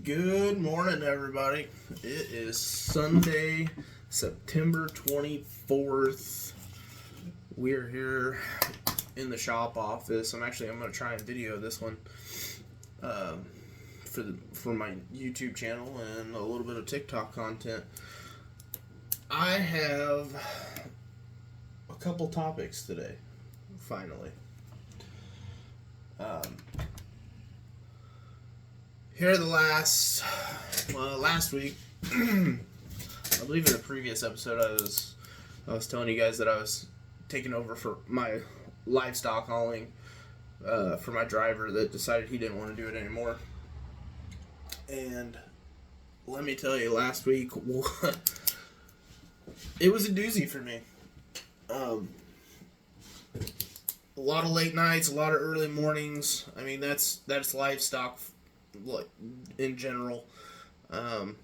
Good morning, everybody. It is Sunday, September 24th. We're here in the shop office. I'm going to try and video this one for my YouTube channel and a little bit of TikTok content. I have a couple topics today, finally. Here the last week, I believe in the previous episode I was telling you guys that I was taking over for my livestock hauling for my driver that decided he didn't want to do it anymore. And let me tell you, last week, it was a doozy for me. A lot of late nights, a lot of early mornings. I mean, that's livestock in general. I'm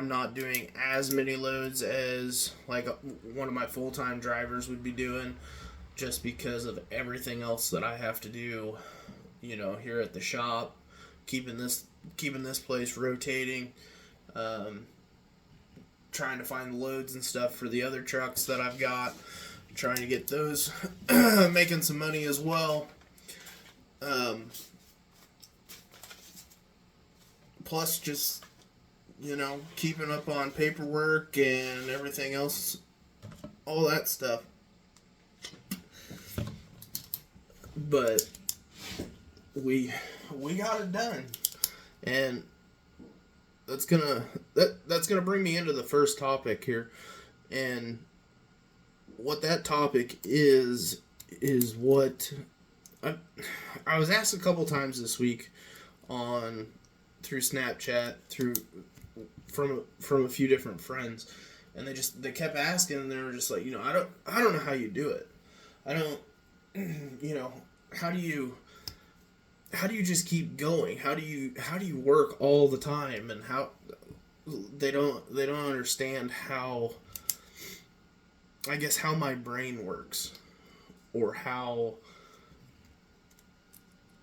not doing as many loads as like one of my full-time drivers would be doing, just because of everything else that I have to do, here at the shop, keeping this place rotating, trying to find loads and stuff for the other trucks that I've got, trying to get those making some money as well. Plus just, keeping up on paperwork and everything else, all that stuff. But we got it done. And that's gonna bring me into the first topic here. And what that topic is what I was asked a couple times this week through Snapchat, from a few different friends, and they kept asking, and they were just like, I don't know how you do it. I don't, how do you just keep going? How do you work all the time? And how they don't understand how, I guess, how my brain works, or how,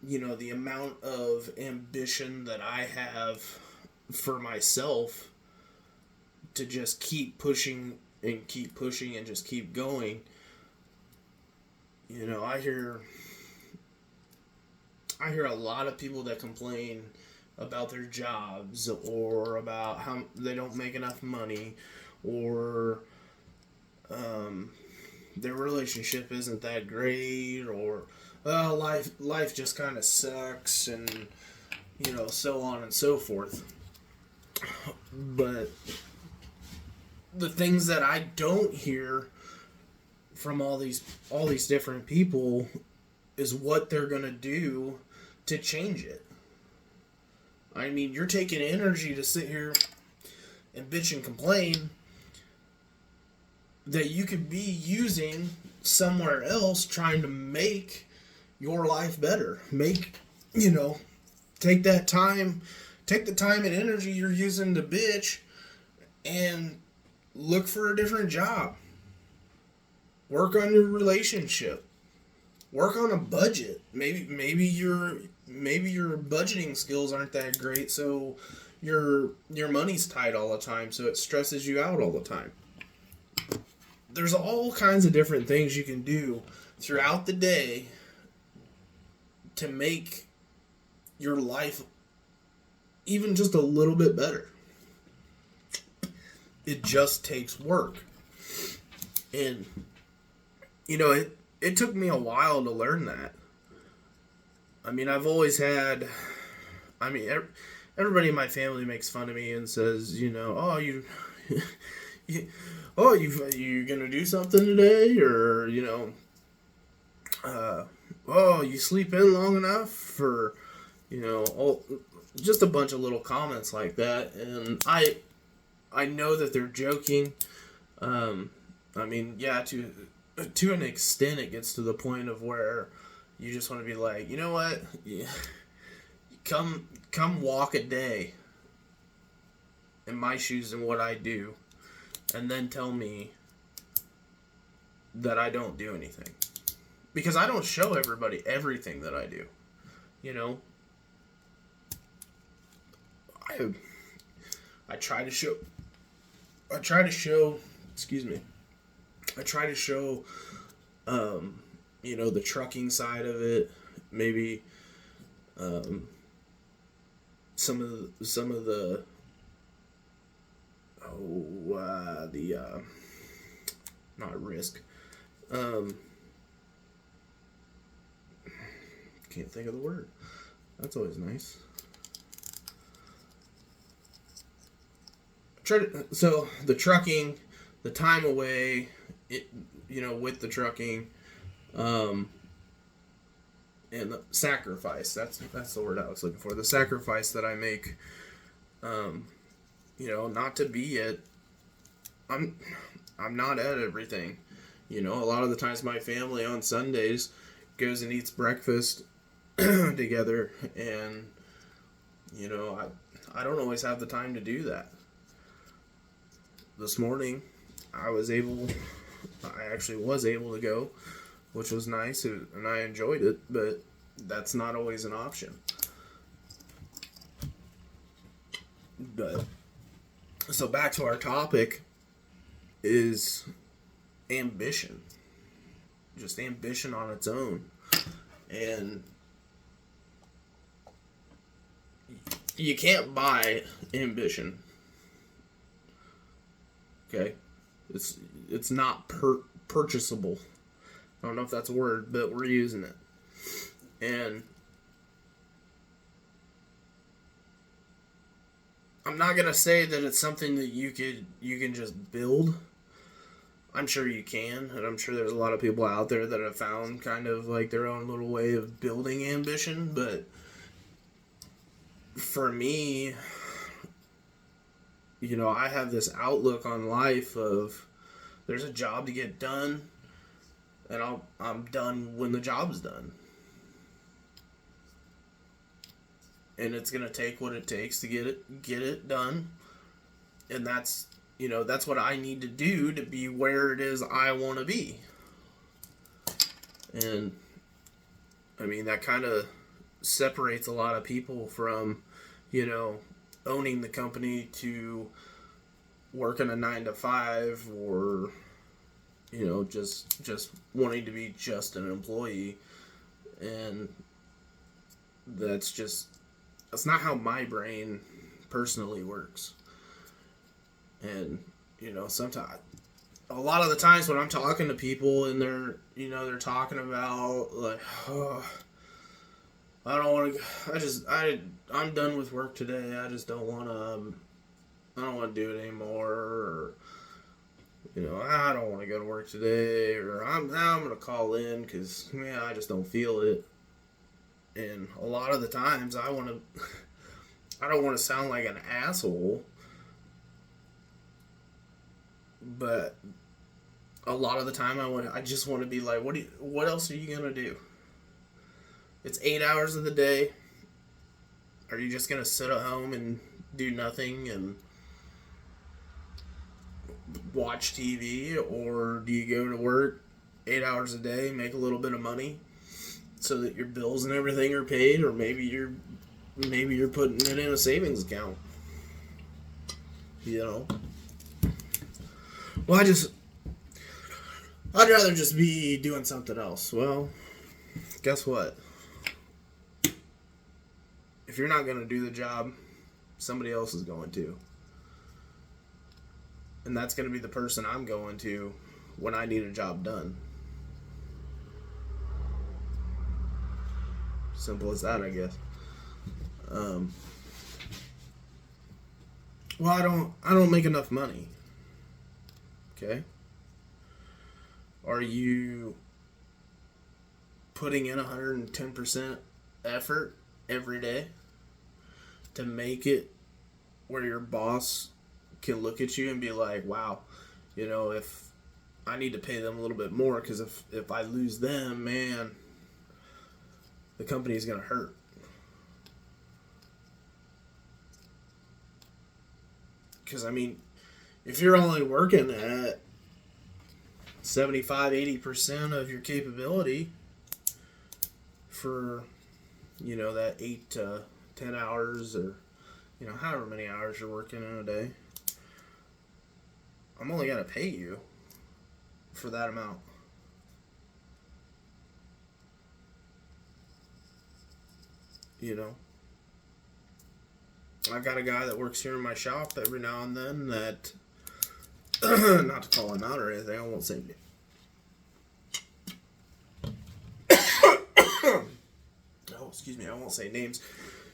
the amount of ambition that I have for myself to just keep pushing and just keep going. I hear a lot of people that complain about their jobs, or about how they don't make enough money, or their relationship isn't that great, or life just kind of sucks, and so on and so forth. But the things that I don't hear from all these different people is what they're gonna do to change it. I mean, you're taking energy to sit here and bitch and complain that you could be using somewhere else, trying to make your life better. Take the time and energy you're using to bitch and look for a different job. Work on your relationship. Work on a budget. Maybe your budgeting skills aren't that great, so your money's tight all the time, so it stresses you out all the time. There's all kinds of different things you can do throughout the day to make your life even just a little bit better. It just takes work. And, it took me a while to learn that. I mean, I've always had, everybody in my family makes fun of me and says, oh, you gonna do something today? Or, you sleep in long enough? For, just a bunch of little comments like that. And I know that they're joking. To an extent, it gets to the point of where you just want to be like, you know what? Yeah. Come walk a day in my shoes and what I do, and then tell me that I don't do anything. Because I don't show everybody everything that I do. I try to show, excuse me, I try to show, the trucking side of it, maybe, some of the not risk, can't think of the word. That's always nice. So the trucking, the time away, with the trucking, and the sacrifice. That's the word I was looking for. The sacrifice that I make, not to be at. I'm not at everything. A lot of the times my family on Sundays goes and eats breakfast together, and I don't always have the time to do that. This morning I actually was able to go, which was nice, and I enjoyed it, but that's not always an option. But so back to our topic is ambition. Just ambition on its own. And you can't buy ambition. Okay? It's not purchasable. I don't know if that's a word, but we're using it. And I'm not going to say that it's something that you can just build. I'm sure you can, and I'm sure there's a lot of people out there that have found kind of like their own little way of building ambition, but for me, I have this outlook on life of there's a job to get done, and I'm done when the job's done. And it's going to take what it takes to get it done. And that's what I need to do to be where it is I want to be. And I mean, that kind of separates a lot of people from, owning the company to working a 9 to 5 or, just wanting to be just an employee. And that's not how my brain personally works. And, sometimes, a lot of the times when I'm talking to people and they're talking about, like, oh, I don't want to, I'm done with work today. I just don't want to do it anymore. Or, I don't want to go to work today. Or I'm going to call in because, I just don't feel it. And a lot of the times I don't want to sound like an asshole, but a lot of the time I just want to be like, what else are you going to do? It's 8 hours of the day. Are you just going to sit at home and do nothing and watch TV? Or do you go to work 8 hours a day, make a little bit of money so that your bills and everything are paid? Or maybe you're putting it in a savings account. Well, I'd rather just be doing something else. Well, guess what? If you're not going to do the job, somebody else is going to. And that's going to be the person I'm going to when I need a job done. Simple as that, I guess. Well, I don't make enough money. Okay? Are you putting in 110% effort every day to make it where your boss can look at you and be like, wow, if I need to pay them a little bit more, because if I lose them, man, the company's going to hurt. Because, if you're only working at 75-80% of your capability for, that 8 to 10 hours or, however many hours you're working in a day, I'm only going to pay you for that amount. I've got a guy that works here in my shop every now and then that, not to call him out or anything, I won't say I won't say names.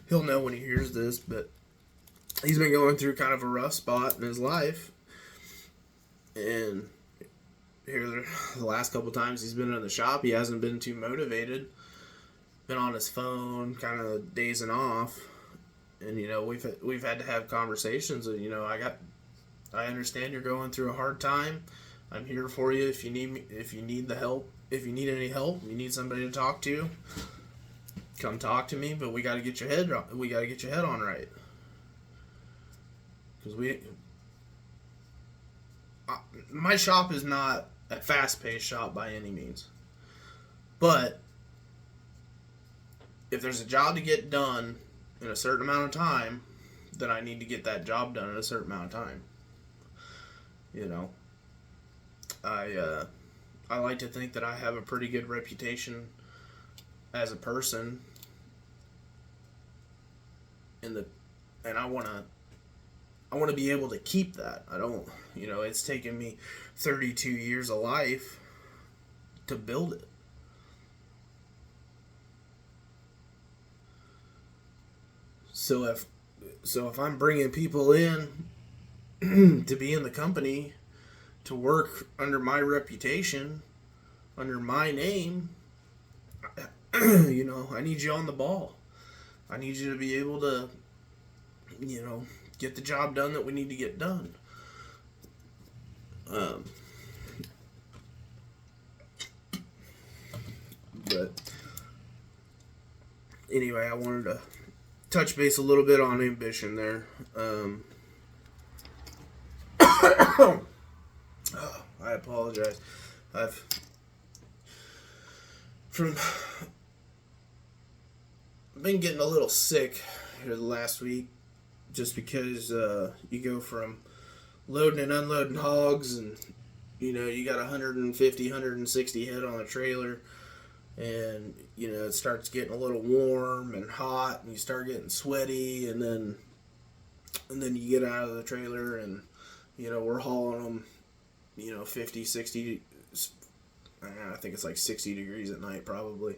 He'll know when he hears this, but he's been going through kind of a rough spot in his life. And here, the last couple times he's been in the shop, he hasn't been too motivated. Been on his phone, kind of dazing off. And, we've had to have conversations. I understand you're going through a hard time. I'm here for you if you need the help. If you need any help, you need somebody to talk to, come talk to me. But we got to get your head on right. Because my shop is not a fast-paced shop by any means. But if there's a job to get done in a certain amount of time, then I need to get that job done in a certain amount of time. I like to think that I have a pretty good reputation as a person, and I want to be able to keep that. I don't, it's taken me 32 years of life to build it. So if I'm bringing people in to be in the company, to work under my reputation, under my name, I need you on the ball. I need you to be able to, get the job done that we need to get done. But anyway, I wanted to touch base a little bit on ambition there. I apologize. I've been getting a little sick here the last week, just because you go from loading and unloading hogs, and you got 150, 160 head on a trailer, and it starts getting a little warm and hot, and you start getting sweaty, and then you get out of the trailer, and we're hauling them 50, 60, I think it's like 60 degrees at night probably.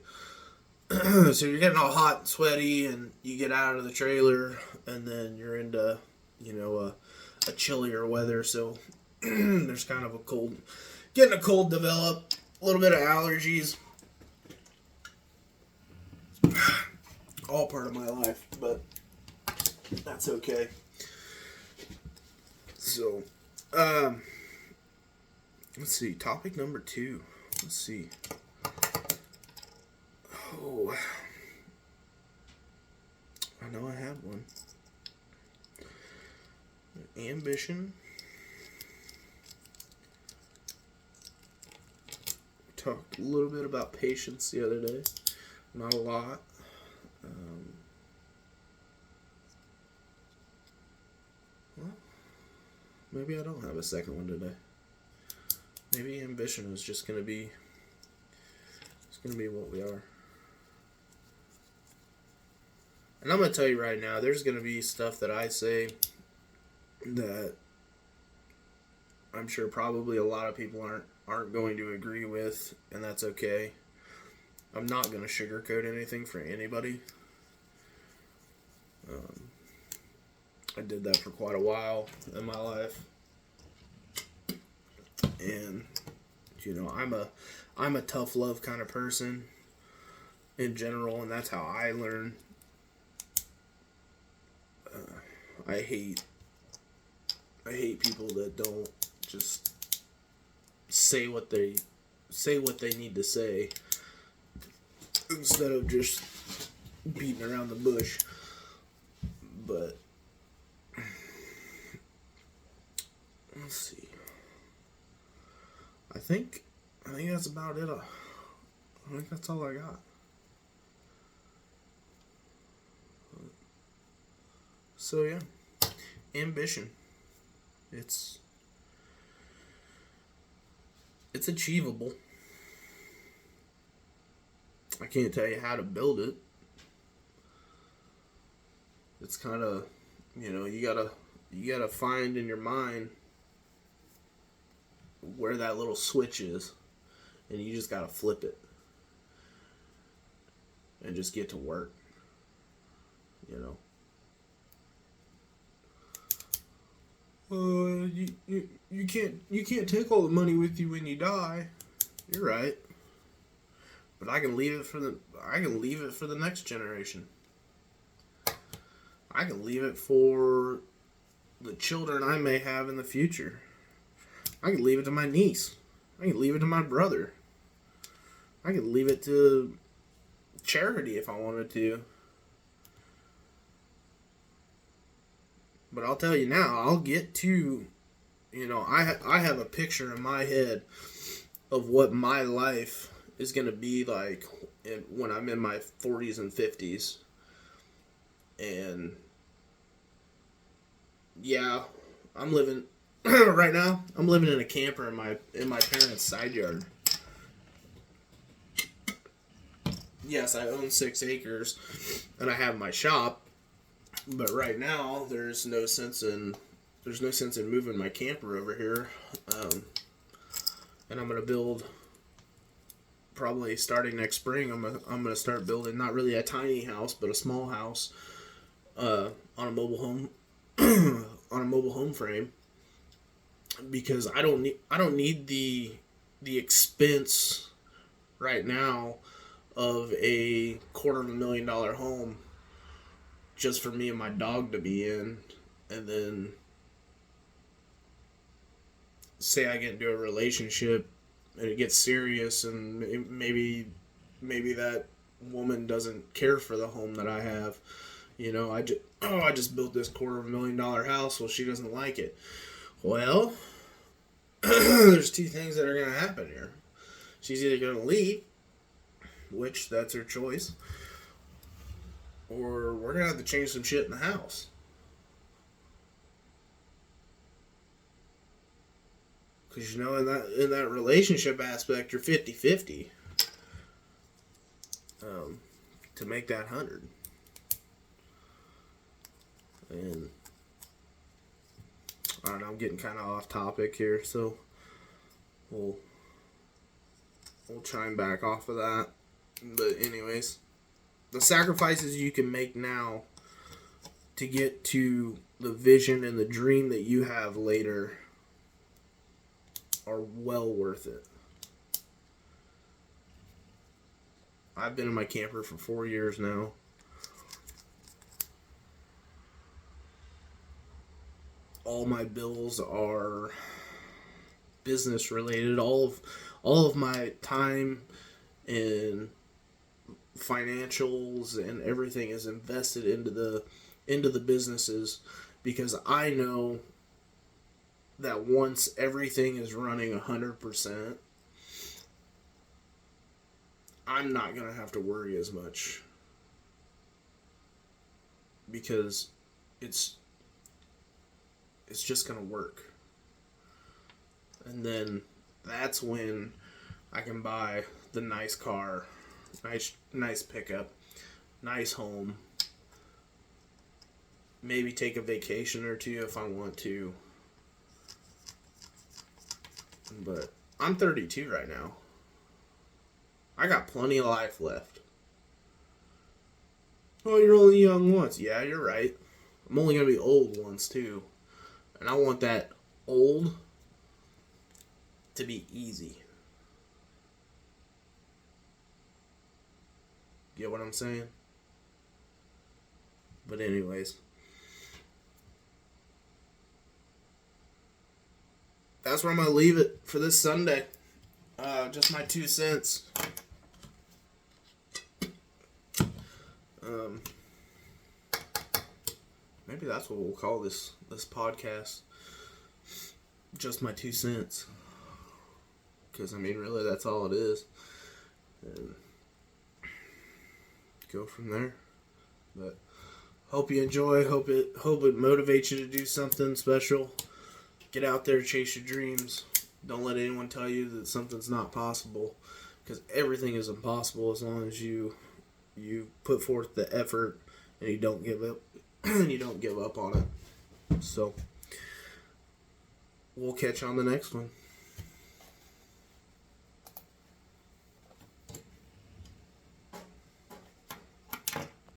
So you're getting all hot and sweaty, and you get out of the trailer, and then you're into a chillier weather, so there's kind of getting a cold develop, a little bit of allergies. All part of my life, but that's okay. So, let's see, topic number 2. Let's see. Oh, I know I had one. Ambition. We talked a little bit about patience the other day. Not a lot. Well, maybe I don't have a second one today. Maybe ambition is just gonna be what we are. And I'm gonna tell you right now, there's gonna be stuff that I say that I'm sure probably a lot of people aren't going to agree with, and that's okay. I'm not gonna sugarcoat anything for anybody. I did that for quite a while in my life, and I'm a tough love kind of person in general, and that's how I learn. I hate people that don't just say what they need to say instead of just beating around the bush. But let's see. I think that's about it. I think that's all I got. So yeah, ambition. It's achievable. I can't tell you how to build it. It's kind of, you gotta find in your mind where that little switch is, and you just gotta flip it and just get to work. You can't take all the money with you when you die. You're right, but I can leave it for the next generation. I can leave it for the children I may have in the future. I can leave it to my niece. I can leave it to my brother. I can leave it to charity if I wanted to. But I'll tell you now, I'll get to, I have a picture in my head of what my life is going to be like when I'm in my 40s and 50s. And yeah, I'm living right now. I'm living in a camper in my parents' side yard. Yes, I own 6 acres, and I have my shop. But right now, there's no sense in moving my camper over here. And I'm gonna build, probably starting next spring. I'm gonna start building not really a tiny house, but a small house on a mobile home frame, because I don't need the expense right now of a $250,000 home just for me and my dog to be in. And then say I get into a relationship and it gets serious, and maybe that woman doesn't care for the home that I have. I just built this $250,000 house. Well, she doesn't like it. Well, there's 2 things that are going to happen here. She's either going to leave, which that's her choice, or we're going to have to change some shit in the house. Because, in that relationship aspect, you're 50-50 to make that 100. And I don't know, I'm getting kind of off topic here, so we'll chime back off of that. But anyways, the sacrifices you can make now to get to the vision and the dream that you have later are well worth it. I've been in my camper for 4 years now. All my bills are business related. All of my time and financials and everything is invested into the businesses, because I know that once everything is running 100%, I'm not going to have to worry as much, because it's just going to work. And then that's when I can buy the nice car, nice pickup, nice home, maybe take a vacation or 2 if I want to. But I'm 32 right now. I got plenty of life left. Oh, you're only young once. Yeah, you're right. I'm only going to be old once, too. And I want that old to be easy. Get what I'm saying? But anyways, that's where I'm going to leave it for this Sunday. Just my 2 cents. Maybe that's what we'll call this podcast. Just my 2 cents. Because, really, that's all it is. And go from there. But Hope you enjoy. Hope it motivates you to do something special. Get out there, chase your dreams. Don't let anyone tell you that something's not possible, because everything is impossible as long as you put forth the effort and you don't give up and you don't give up on it. So we'll catch you on the next one.